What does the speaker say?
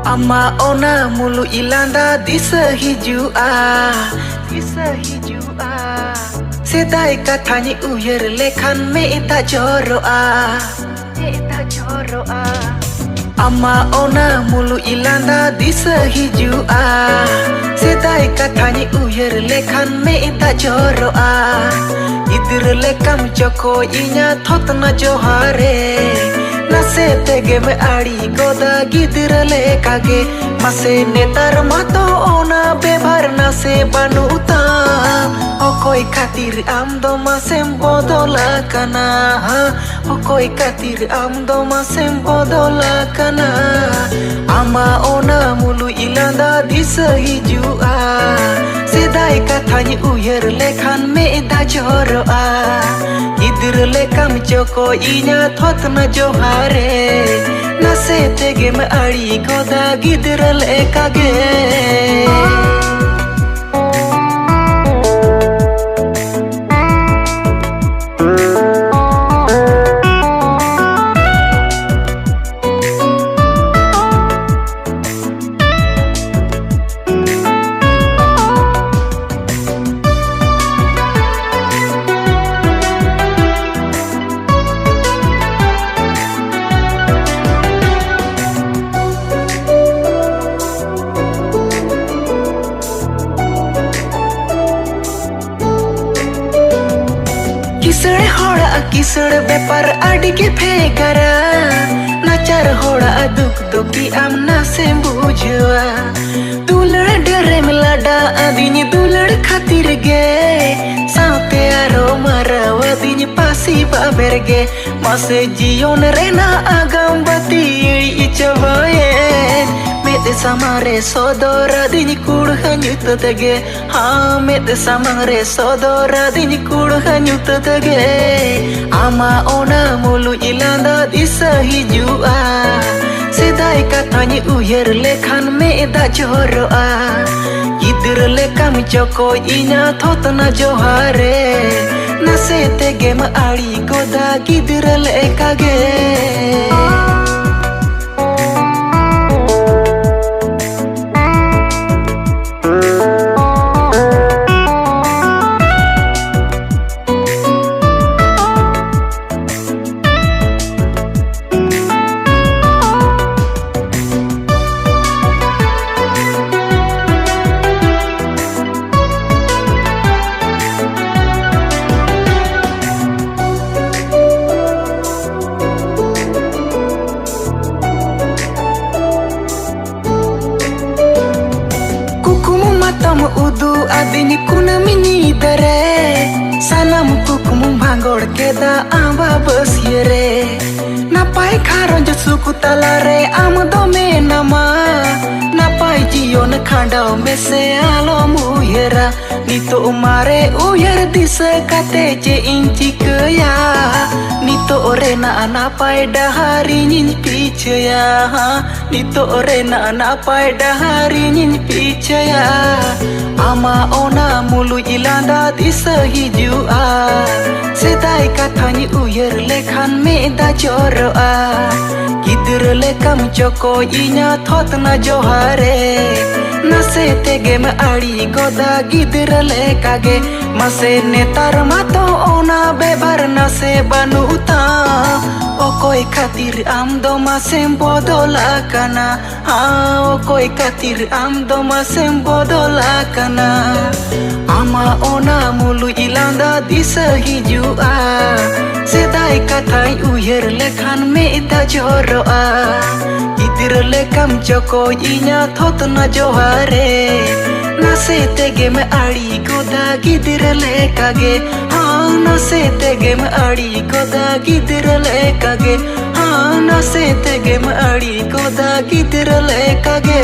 Ama ona mulu ilanda disa hijua Sedai katanya uyar lekhan me ita joroa Ama ona mulu ilanda disa hijua Sedai katanya uyar lekhan me ita joroa Idir lekam joko inya thotna johare Nase tege me adi goda gidir lekage Mase netar mato ona bebar nase banuta Okoi khatir amdo masem bodola kana Okoi khatir amdo masem bodola kana Ama ona mulu ilanda disa hijua Sedai kathanya uyar lekhan me ida joroa Idir lekam joko inya thotna johare Nase tege me adi goda gidir lekage Kisar hoda kisar bepar adige phegara Nachar hoda duk duki amna se bujwa Dulad dere melada adini dulad khatir ge Saute aro marawa dini pasi baberge Mase jion rena agam bati ichavaye Mete samare sodora dini kudu hanyuta tage Mete samare sodora dini kudu hanyuta tage Ama ona mulu ilanda disa hijua Sedai kathanya uyar lekhan me ida joroa Idir lekam joko inya thotna johare Nase tege ma adi goda gidir lekage Matam udu adini kuna mini dare Salam kukumu bhangor keda amba basiere Napai kharon suku talare amdo me nama Napai jion khandao mese alo muyera Nito umare uyar disa kate je inci kaya Nito orena napai dahari nyin pichaya Nito orena napai dahari nyin pichaya Ama ona mulu ilanda disa hijua Sedai kathanya uyar lekhan me ida joroa Gidir lekam joko inya thotna johare Nase tege me adi goda gidir lekage Mase netar mato ona bebar nase banuta Okoi khatir amdo masem bodola kana Okoi khatir amdo masem bodola kana Ama ona mulu ilanda disa hijua Sedai kathanya uyar lekhan me ida joroa Idir lekam joko inya thotna johare Nase tege me adi goda gidir lekage Nase tege me adi goda gidir lekage Nase tege me adi goda gidir lekage